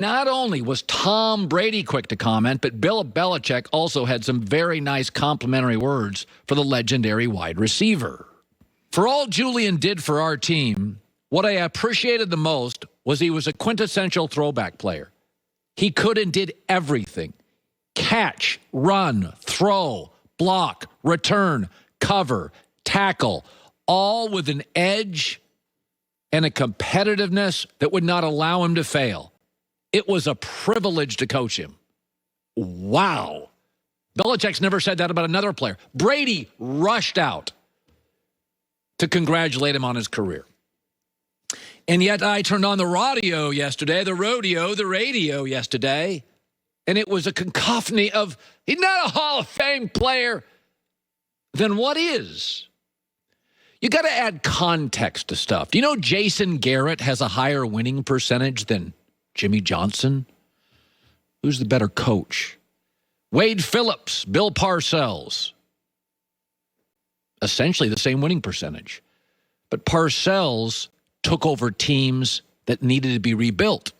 Not only was Tom Brady quick to comment, but Bill Belichick also had some very nice complimentary words for the legendary wide receiver. For all Julian did for our team, what I appreciated the most was he was a quintessential throwback player. He could and did everything. Catch, run, throw, block, return, cover, tackle, all with an edge and a competitiveness that would not allow him to fail. It was a privilege to coach him. Wow. Belichick's never said that about another player. Brady rushed out to congratulate him on his career. And yet I turned on the radio yesterday, the radio yesterday, and it was a cacophony of, he's not a Hall of Fame player. Then what is? You got to add context to stuff. Do you know Jason Garrett has a higher winning percentage than Jimmy Johnson? Who's the better coach? Wade Phillips, Bill Parcells. Essentially the same winning percentage. But Parcells took over teams that needed to be rebuilt.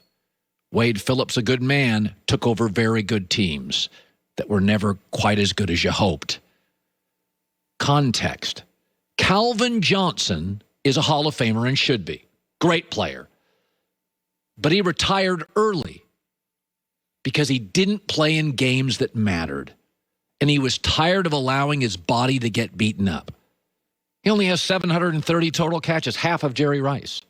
Wade Phillips, a good man, took over very good teams that were never quite as good as you hoped. Context. Calvin Johnson is a Hall of Famer and should be. Great player. But he retired early because he didn't play in games that mattered. And he was tired of allowing his body to get beaten up. He only has 730 total catches, half of Jerry Rice.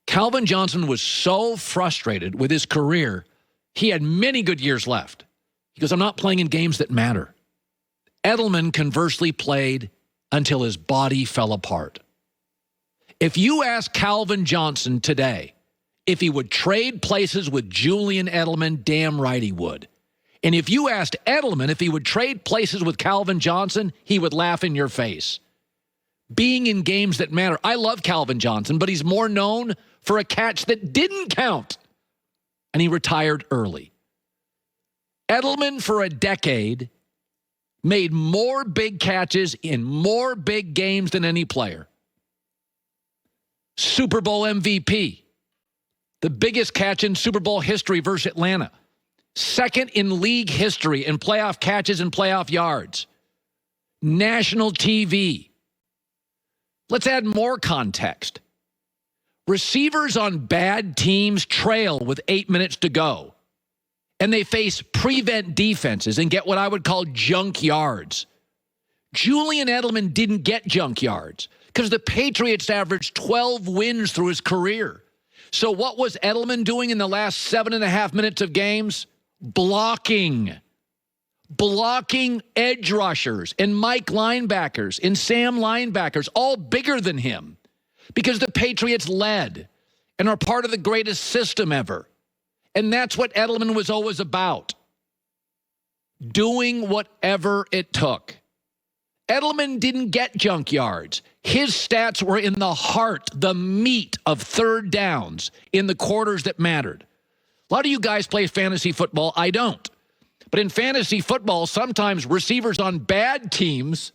Calvin Johnson was so frustrated with his career, he had many good years left. He goes, I'm not playing in games that matter. Edelman conversely played until his body fell apart. If you ask Calvin Johnson today if he would trade places with Julian Edelman, damn right he would. And if you asked Edelman if he would trade places with Calvin Johnson, he would laugh in your face. Being in games that matter. I love Calvin Johnson, but he's more known for a catch that didn't count. And he retired early. Edelman, for a decade, made more big catches in more big games than any player. Super Bowl MVP. The biggest catch in Super Bowl history versus Atlanta. Second in league history in playoff catches and playoff yards. National TV. Let's add more context. Receivers on bad teams trail with 8 minutes to go. And they face prevent defenses and get what I would call junk yards. Julian Edelman didn't get junk yards because the Patriots averaged 12 wins through his career. So what was Edelman doing in the last 7.5 minutes of games? Blocking edge rushers and Mike linebackers and Sam linebackers, all bigger than him, because the Patriots led and are part of the greatest system ever. And that's what Edelman was always about. Doing whatever it took. Edelman didn't get junk yards. His stats were in the heart, the meat of third downs in the quarters that mattered. A lot of you guys play fantasy football. I don't. But in fantasy football, sometimes receivers on bad teams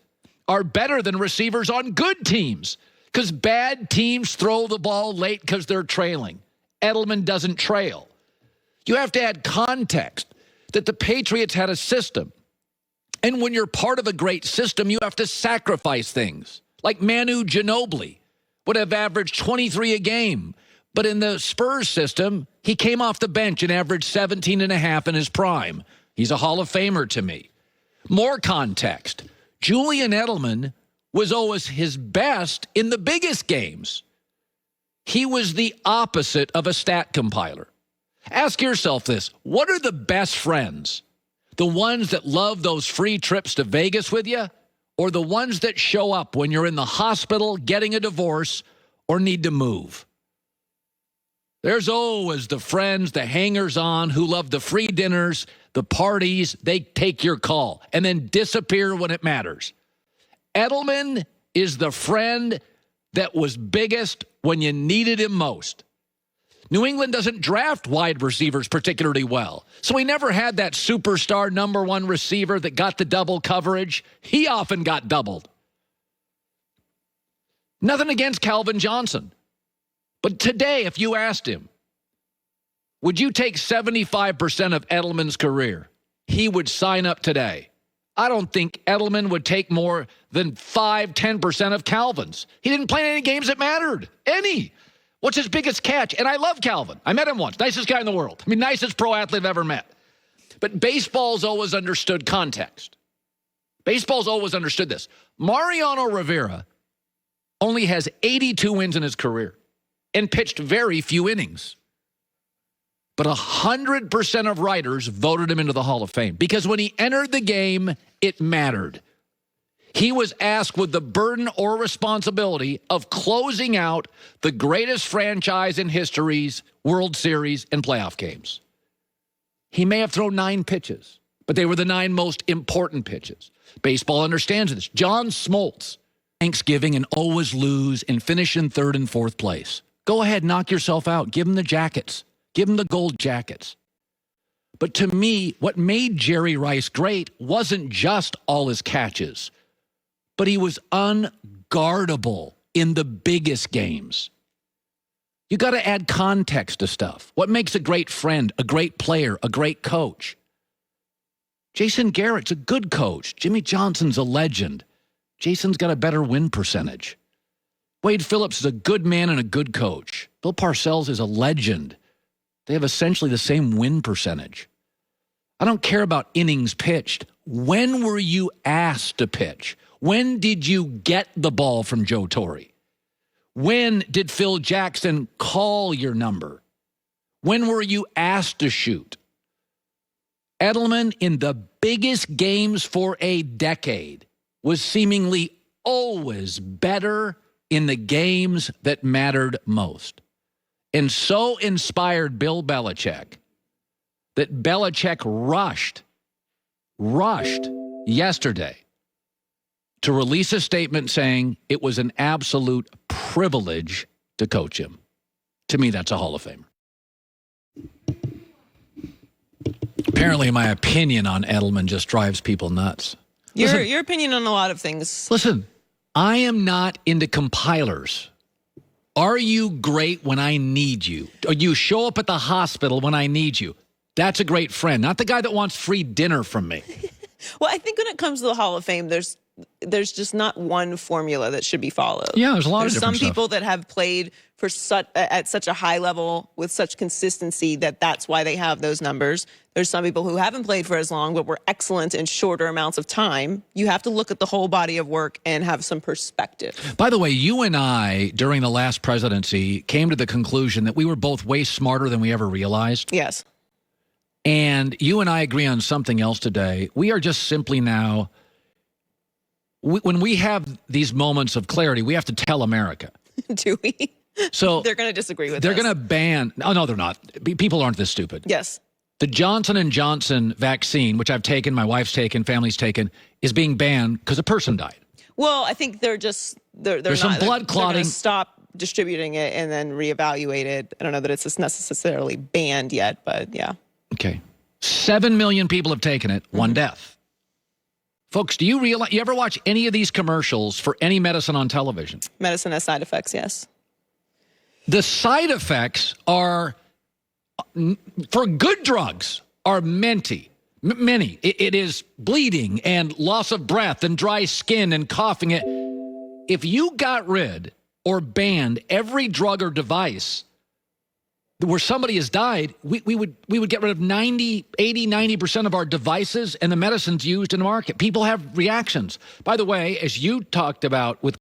are better than receivers on good teams because bad teams throw the ball late because they're trailing. Edelman doesn't trail. You have to add context that the Patriots had a system. And when you're part of a great system, you have to sacrifice things. Like Manu Ginobili would have averaged 23 a game. But in the Spurs system, he came off the bench and averaged 17 and a half in his prime. He's a Hall of Famer to me. More context. Julian Edelman was always his best in the biggest games. He was the opposite of a stat compiler. Ask yourself this. What are the best friends? The ones that love those free trips to Vegas with you, or the ones that show up when you're in the hospital, getting a divorce, or need to move? There's always the friends, the hangers-on who love the free dinners, the parties. They take your call and then disappear when it matters. Edelman is the friend that was biggest when you needed him most. New England doesn't draft wide receivers particularly well. So he never had that superstar number one receiver that got the double coverage. He often got doubled. Nothing against Calvin Johnson. But today, if you asked him, Would you take 75% of Edelman's career? He would sign up today. I don't think Edelman would take more than 5-10% of Calvin's. He didn't play any games that mattered. Any. What's his biggest catch? And I love Calvin. I met him once. Nicest guy in the world. I mean, nicest pro athlete I've ever met. But baseball's always understood context. Baseball's always understood this. Mariano Rivera only has 82 wins in his career and pitched very few innings. But 100% of writers voted him into the Hall of Fame because when he entered the game, it mattered. He was asked with the burden or responsibility of closing out the greatest franchise in history's World Series and playoff games. He may have thrown 9 pitches, but they were the 9 most important pitches. Baseball understands this. John Smoltz, Thanksgiving and always lose and finish in 3rd and 4th place. Go ahead, knock yourself out. Give him the jackets. Give him the gold jackets. But to me, what made Jerry Rice great wasn't just all his catches, but he was unguardable in the biggest games. You got to add context to stuff. What makes a great friend, a great player, a great coach? Jason Garrett's a good coach. Jimmy Johnson's a legend. Jason's got a better win percentage. Wade Phillips is a good man and a good coach. Bill Parcells is a legend. They have essentially the same win percentage. I don't care about innings pitched. When were you asked to pitch? When did you get the ball from Joe Torre? When did Phil Jackson call your number? When were you asked to shoot? Edelman, in the biggest games for a decade, was seemingly always better in the games that mattered most. And so inspired Bill Belichick that Belichick rushed yesterday to release a statement saying it was an absolute privilege to coach him. To me, that's a Hall of Famer. Apparently, my opinion on Edelman just drives people nuts. Your opinion on a lot of things. Listen, I am not into compilers. Are you great when I need you? Or you show up at the hospital when I need you? That's a great friend, not the guy that wants free dinner from me. Well, I think when it comes to the Hall of Fame, there's just not one formula that should be followed. Yeah, there's a lot of different some people that have played for at such a high level with such consistency that's why they have those numbers. There's some people who haven't played for as long but were excellent in shorter amounts of time. You have to look at the whole body of work and have some perspective. By the way, you and I, during the last presidency, came to the conclusion that we were both way smarter than we ever realized. Yes. And you and I agree on something else today. We are just simply now, when we have these moments of clarity, we have to tell America. Do we? So they're going to disagree with us. They're going to ban. Oh, no, they're not. People aren't this stupid. Yes. The Johnson & Johnson vaccine, which I've taken, my wife's taken, family's taken, is being banned because a person died. Well, I think there's some blood clotting. They're going to stop distributing it and then reevaluate it. I don't know that it's just necessarily banned yet, but yeah. Okay. 7 million people have taken it, one death. Folks, do you realize, you ever watch any of these commercials for any medicine on television? Medicine has side effects, yes. The side effects are, for good drugs, are many. It is bleeding and loss of breath and dry skin and coughing. If you got rid or banned every drug or device where somebody has died, we would get rid of 90% of our devices and the medicines used in the market. People have reactions. By the way, as you talked about with